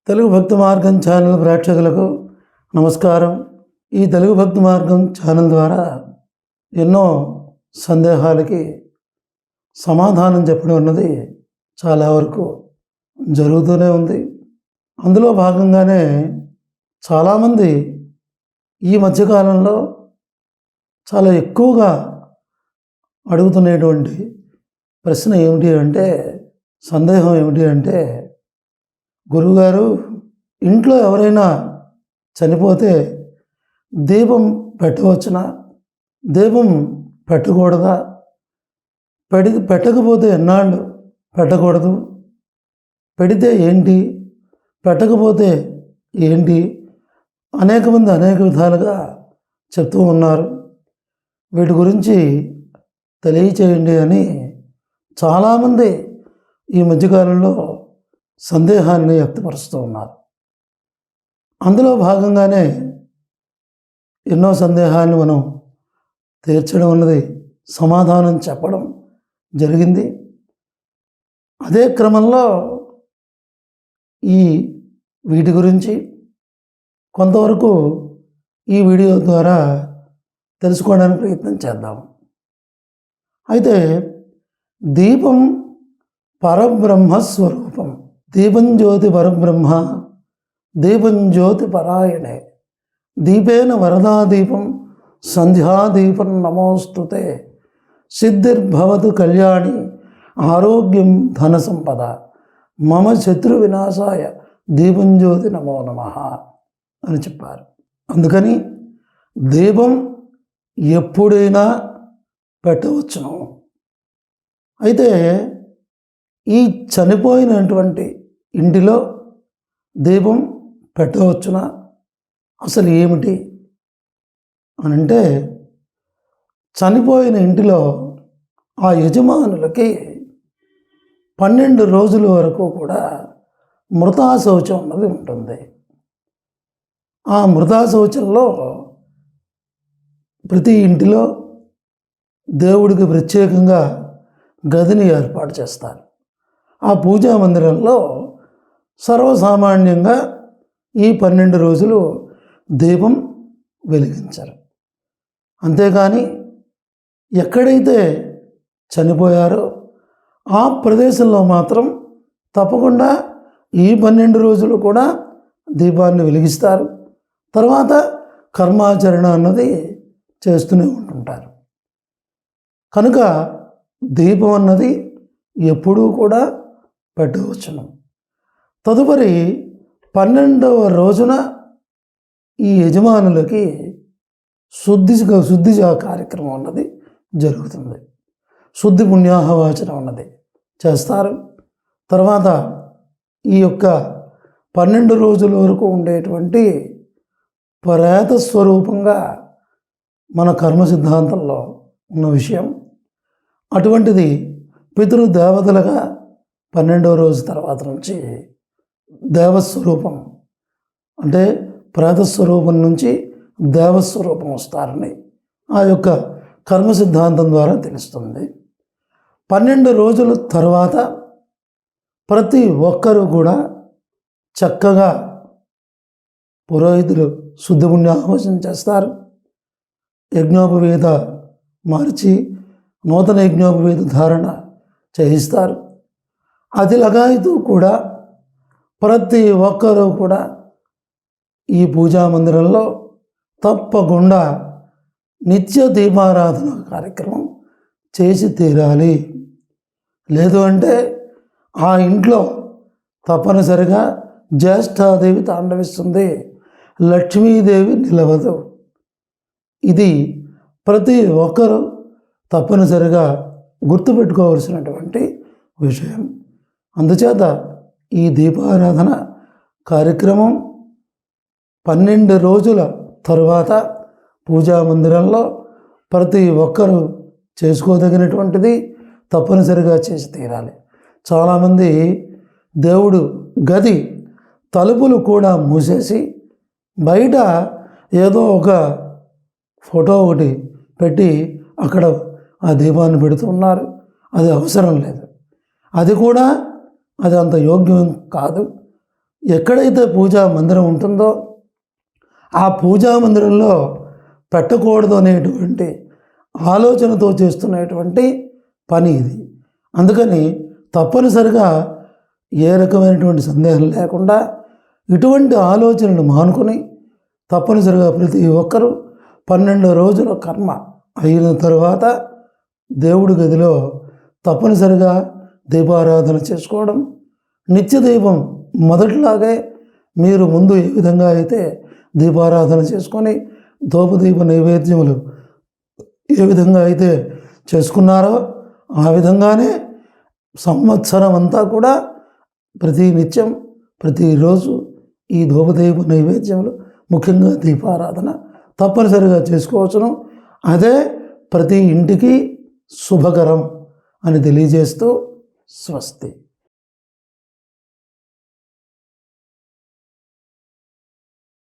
తెలుగు భక్తి మార్గం ఛానల్ ప్రేక్షకులకు నమస్కారం. ఈ తెలుగు భక్తి మార్గం ఛానల్ ద్వారా ఎన్నో సందేహాలకి సమాధానం చెప్పడం అన్నది చాలా వరకు జరుగుతూనే ఉంది. అందులో భాగంగానే చాలామంది ఈ మధ్యకాలంలో చాలా ఎక్కువగా అడుగుతున్నటువంటి ప్రశ్న ఏమిటి అంటే, సందేహం ఏమిటి అంటే, గురువుగారు, ఇంట్లో ఎవరైనా చనిపోతే దీపం పెట్టవచ్చునా, దీపం పెట్టకూడదా, పెట్టకపోతే ఎన్నాళ్ళు పెట్టకూడదు, పెడితే ఏంటి, పెట్టకపోతే ఏంటి, అనేక మంది అనేక విధాలుగా చెప్తూ ఉన్నారు. వీటి గురించి తెలియచేయండి అని చాలామంది ఈ మధ్యకాలంలో సందేహాన్ని వ్యక్తపరుస్తూ ఉన్నారు. అందులో భాగంగానే ఎన్నో సందేహాన్ని మనం తీర్చడం అన్నది, సమాధానం చెప్పడం జరిగింది. అదే క్రమంలో వీటి గురించి కొంతవరకు ఈ వీడియో ద్వారా తెలుసుకోవడానికి ప్రయత్నం చేద్దాం. అయితే దీపం పరబ్రహ్మ స్వరూపం. దీపం జ్యోతి పరబ్రహ్మ, దీపం జ్యోతి పరాయణే, దీపేన వరదాదీపం సంధ్యాదీపం నమోస్తుతే, సిద్ధిర్భవతు కళ్యాణి ఆరోగ్యం ధన సంపద, మమ శత్రు వినాశాయ దీపం జ్యోతి నమో నమః అని చెప్పారు. అందుకని దీపం ఎప్పుడైనా పెట్టవచ్చును. అయితే ఈ చనిపోయినటువంటి ఇంటిలో దీపం పెట్టవచ్చునా, అసలు ఏమిటి అని అంటే, చనిపోయిన ఇంటిలో ఆ యజమానులకి 12 రోజుల వరకు కూడా మృతా శౌచం అన్నది ఉంటుంది. ఆ మృతా శౌచంలో ప్రతి ఇంటిలో దేవుడికి ప్రత్యేకంగా గదిని ఏర్పాటు చేస్తారు. ఆ పూజా మందిరంలో సర్వసామాన్యంగా ఈ 12 రోజులు దీపం వెలిగించరు. అంతేకాని ఎక్కడైతే చనిపోయారో ఆ ప్రదేశంలో మాత్రం తప్పకుండా ఈ 12 రోజులు కూడా దీపాన్ని వెలిగిస్తారు. తర్వాత కర్మాచరణ అన్నది చేస్తూనే ఉంటుంటారు. కనుక దీపం అన్నది ఎప్పుడూ కూడా పెట్టవచ్చును. తదుపరి 12వ రోజున ఈ యజమానులకి శుద్ధి కార్యక్రమం అన్నది జరుగుతుంది. శుద్ధి పుణ్యాహవాచనం అన్నది చేస్తారు. తర్వాత ఈ యొక్క 12 రోజుల వరకు ఉండేటువంటి ప్రేత స్వరూపంగా మన కర్మ సిద్ధాంతంలో ఉన్న విషయం. అటువంటిది పితృదేవతలుగా 12వ రోజు తర్వాత నుంచి దేవస్వరూపం, అంటే ప్రేతస్వరూపం నుంచి దేవస్వరూపం వస్తారని ఆ యొక్క కర్మ సిద్ధాంతం ద్వారా తెలుస్తుంది. 12 రోజుల తర్వాత ప్రతి ఒక్కరూ కూడా చక్కగా పురోహితులు శుద్ధ పుణ్యాహవచనం చేస్తారు. యజ్ఞోపవీత మార్చి నూతన యజ్ఞోపవీత ధారణ చేయిస్తారు. అది లగాయితూ కూడా ప్రతి ఒక్కరూ కూడా ఈ పూజా మందిరంలో తప్పకుండా నిత్య దీపారాధన కార్యక్రమం చేసి తీరాలి. లేదు అంటే ఆ ఇంట్లో తప్పనిసరిగా జ్యేష్ఠాదేవి తాండవిస్తుంది, లక్ష్మీదేవి నిలవదు. ఇది ప్రతి ఒక్కరూ తప్పనిసరిగా గుర్తుపెట్టుకోవాల్సినటువంటి విషయం. అందుచేత ఈ దీపారాధన కార్యక్రమం 12 రోజుల తరువాత పూజా మందిరంలో ప్రతి ఒక్కరూ చేసుకోదగినటువంటిది, తప్పనిసరిగా చేసి తీరాలి. చాలామంది దేవుడు గది తలుపులు కూడా మూసేసి బయట ఏదో ఒక ఫోటో ఒకటి పెట్టి అక్కడ ఆ దీపాన్ని పెడుతున్నారు. అది అవసరం లేదు. అది అంత యోగ్యం కాదు. ఎక్కడైతే పూజా మందిరం ఉంటుందో ఆ పూజా మందిరంలో పెట్టకూడదు అనేటువంటి ఆలోచనతో చేస్తున్నటువంటి పని ఇది. అందుకని తప్పనిసరిగా ఏ రకమైనటువంటి సందేహం లేకుండా ఇటువంటి ఆలోచనలు మానుకొని తప్పనిసరిగా ప్రతి ఒక్కరూ 12 రోజుల కర్మ అయిన తరువాత దేవుడి గదిలో తప్పనిసరిగా దీపారాధన చేసుకోవడం, నిత్య దీపం మొదటిలాగే మీరు ముందు ఏ విధంగా అయితే దీపారాధన చేసుకొని ధూపదీప నైవేద్యములు ఏ విధంగా అయితే చేసుకున్నారో ఆ విధంగానే సంవత్సరం అంతా కూడా ప్రతి నిత్యం ప్రతిరోజు ఈ ధూపదీప నైవేద్యములు ముఖ్యంగా దీపారాధన తప్పనిసరిగా చేసుకోవచ్చును. అదే ప్రతి ఇంటికి శుభకరం అని తెలియజేస్తూ స్వస్తి.